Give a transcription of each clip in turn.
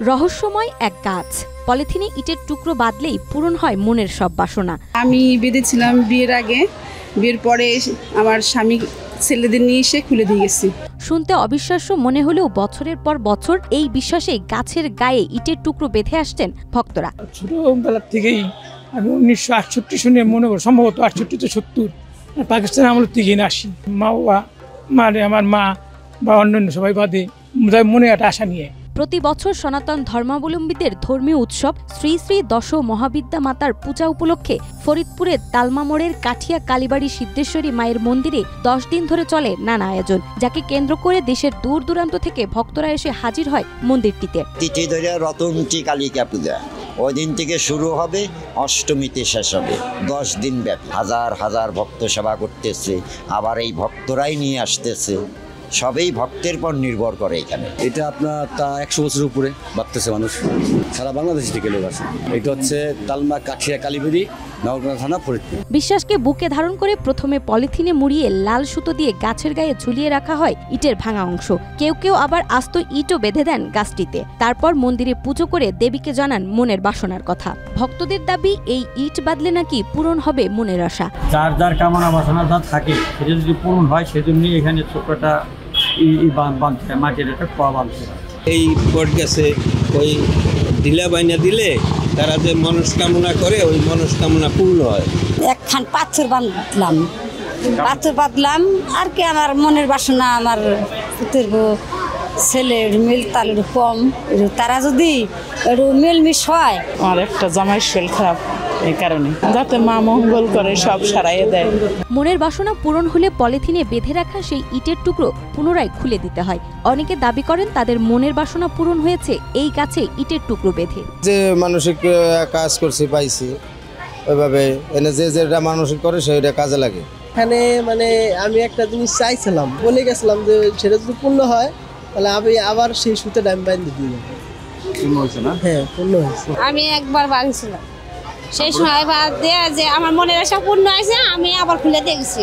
রহস্যময় এক গাছ, পলিথিনে ইটের টুকরো বাঁধলেই পূরণ হয় মনের সব বাসনা। আমি বেঁধেছিলাম বিয়ের আগে, বিয়ের পরে আমার স্বামী ছেলেদের নিয়ে এসে খুলে দিয়ে গেছি। শুনতে অবিশ্বাস্য মনে হলেও বছরের পর বছর এই বিশ্বাসে গাছের গায়ে ইটের টুকরো বেঁধে আসছেন ভক্তরা। ছোটবেলার থেকেই আমি 1968 শুনে মনে করি, সম্ভবত 68 থেকে 70 পাকিস্তান আমলের থেকে আসি। আমার মা বা অন্যান্য সবাই বাদে মনে একটা আশা নিয়ে। প্রতি বছর সনাতন ধর্মাবলম্বীদের ধর্মীয় উৎসব শ্রী শ্রী দশ মহাবিদ্যা মাতার পূজা উপলক্ষে ফরিদপুরের তালমা মোড়ের কাঠিয়া কালীবাড়ি সিদ্ধেশ্বরী মায়ের মন্দিরে 10 দিন ধরে চলে নানা আয়োজন, যাকে কেন্দ্র করে দেশের দূর দূরান্ত থেকে ভক্তরা এসে হাজির হয় মন্দিরটিতে। তিথি ধরে রতনটি কালিকা পূজা, ওই দিন থেকে শুরু হবে, অষ্টমীতে শেষ হবে। 10 দিন ব্যাপী হাজার হাজার ভক্ত সেবা করতেছে, আবার এই ভক্তরাই নিয়ে আসতেছে। সবই ভক্তের পর নির্ভর করে এখানে। এটা আপনার তা 100 বছরের উপরে বাড়তেছে, মানুষ সারা বাংলাদেশ থেকে লোক আসে। এটা হচ্ছে তালমা কাঠিয়া কালীবাড়ি, নওগাঁ থানা, ফরিদপুর। বিশ্বাসকে বুকে ধারণ করে প্রথমে পলিথিনে মুড়িয়ে লাল সুতো দিয়ে গাছের গায়ে ঝুলিয়ে রাখা হয় ইটের ভাঙা অংশ। কেউ কেউ আবার আস্ত ইটও বেঁধে দেন গাছটিতে। তারপর মন্দিরে পুজো করে দেবীকে জানান মনের বাসনার কথা। ভক্তদের দাবি, এই ইট বাঁধলে নাকি পূরণ হবে মনের আশা। যার যার কামনা বাসনা যা থাকে সেটা যদি পূরণ হয়, সেজন্যই এখানে ছোটটা বাঁধতে হয়, মাটির একটা কোয়া বাঁধতে হয়। এই বট গাছে ওই ঢিলা বাইনা দিলে তারা যে মনস্কামনা করে, ওই মনস্কামনা পূর্ণ হয়। একখান পাথর বাঁধলাম আর কি, আমার মনের বাসনা, আমার পুতের ছেলের মিল তালের কম, তারা যদি একটু মিলমিশ হয়। আমার একটা জামাই শরীর খারাপ, এই কারণে যাতে মা মঙ্গল করে সব সারাইয়ে দেয়। মনের বাসনা পূরণ হলে পলিথিনে বেঁধে রাখা সেই ইটের টুকরো পুনরায় খুলে দিতে হয়। অনেকে দাবি করেন তাদের মনের বাসনা পূরণ হয়েছে এই গাছে ইটের টুকরো বেঁধে। যে মানসিক কাজ করছি পাইছি, ওইভাবে এনে যে যেটা মানসিক করে সেটা কাজে লাগে। এখানে আমি একটা জিনিস চাইছিলাম, বলে গেছিলাম যে সেটা যদি পূর্ণ হয় তাহলে আমি আবার সেই সুতোটা আমি বাইন্ধে দিয়ে যাবো। পূর্ণ হয়েছে না? হ্যাঁ, পূর্ণ হয়েছে। আমি একবার বাঁধছিলাম, সেই সময় যে আমার মনের আশা পূর্ণ হয়েছে, আমি আবার খুলে দেখছি,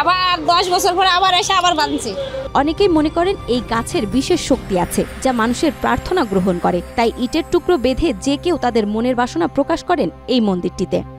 আবার 10 বছর পরে আবার এসে আবার বাঁধছি। অনেকেই মনে করেন এই গাছের বিশেষ শক্তি আছে, যা মানুষের প্রার্থনা গ্রহণ করে। তাই ইটের টুকরো বেঁধে যে কেউ তাদের মনের বাসনা প্রকাশ করেন এই মন্দিরটিতে।